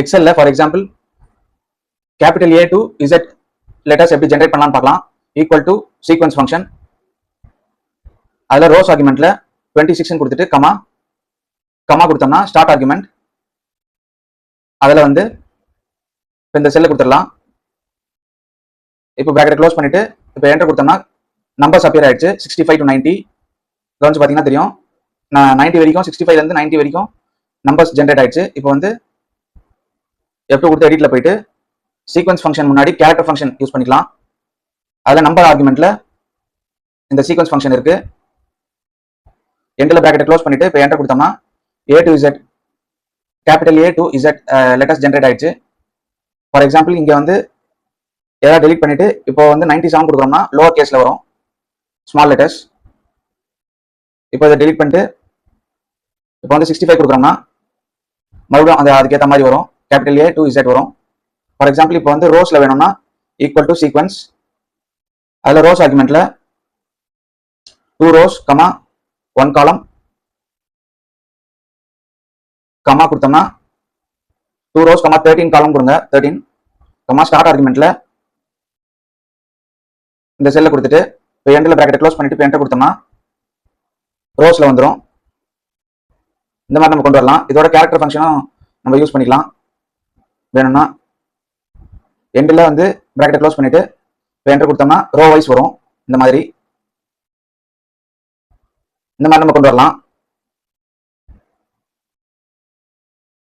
எக்ஸல்ல for example capital A to Z letters எப்படி generate பண்ணலாம்னு பார்க்கலாம். ஈக்குவல் டு சீக்வன்ஸ் ஃபங்க்ஷன், அதில் ரோஸ் ஆர்குமெண்ட்ல 26 கொடுத்துட்டு கமா கமா கொடுத்தோம்னா ஸ்டார்ட் ஆர்குமெண்ட், அதில் வந்து இப்போ இந்த செல்லை கொடுத்துடலாம். இப்போ பிராக்கெட் க்ளோஸ் பண்ணிட்டு இப்போ என்டர் கொடுத்தோம்னா நம்பர்ஸ் அப்பியர் ஆயிடுச்சு 65 to 90. கவனிச்சு பார்த்தீங்கன்னா தெரியும், நான் 90 வரைக்கும் 65லேருந்து 90 வரைக்கும் நம்பர்ஸ் ஜென்ரேட் ஆயிடுச்சு. இப்போ வந்து F2 கொடுத்து எடிட்ல போயிட்டு சீக்வன்ஸ் ஃபங்க்ஷன் முன்னாடி கேரக்டர் ஃபங்க்ஷன் யூஸ் பண்ணிக்கலாம். அதில் நம்பர் ஆர்குமெண்ட்ல இந்த சீக்வன்ஸ் ஃபங்க்ஷன் இருக்கு. எண்டில் பிராக்கெட்டை க்ளோஸ் பண்ணிட்டு இப்போ என்டர் கொடுத்தோம்னா ஏ to Z capital A to Z letters generate ஆயிடுச்சு. ஃபார் எக்ஸாம்பிள் இங்கே வந்து ஏதாவது டெலிட் பண்ணிட்டு இப்போ வந்து 97 கொடுக்குறோம்னா லோவர் கேஸ்ல வரும் ஸ்மால் லெட்டர்ஸ். இப்போ இதை டெலிட் பண்ணிட்டு இப்போ வந்து 65 கொடுக்குறோம்னா மறுபடியும் அந்த அதுக்கேற்ற மாதிரி வரும், கேபிட்டல் ஏ டு இசட் வரும். ஃபார் எக்ஸாம்பிள் இப்போ வந்து ரோஸ்ல வேணும்னா ஈக்குவல் டு சீக்வன்ஸ், அதில் ரோஸ் ஆர்குமெண்ட்ல 2 rows கமா 1 column கமா கொடுத்தோம்னா 2 rows கமா 13 column கொடுங்க 13 கமா ஸ்டார்ட் ஆர்குமெண்ட்ல இந்த செல்லை கொடுத்துட்டு இப்போ எண்டில் பிராக்கெட்டை க்ளோஸ் பண்ணிட்டு இப்போ என்டர் கொடுத்தோம்னா ரோஸ்ல வந்துடும். இந்த மாதிரி நம்ம கொண்டு வரலாம். இதோட கேரக்டர் ஃபங்க்ஷனும் நம்ம யூஸ் பண்ணிக்கலாம். வேணும்னா எண்டில் வந்து பிராக்கெட்டை க்ளோஸ் பண்ணிட்டு இப்போ என்டர் கொடுத்தோம்னா ரோ வைஸ் வரும். இந்த மாதிரி நம்ம கொண்டு வரலாம்.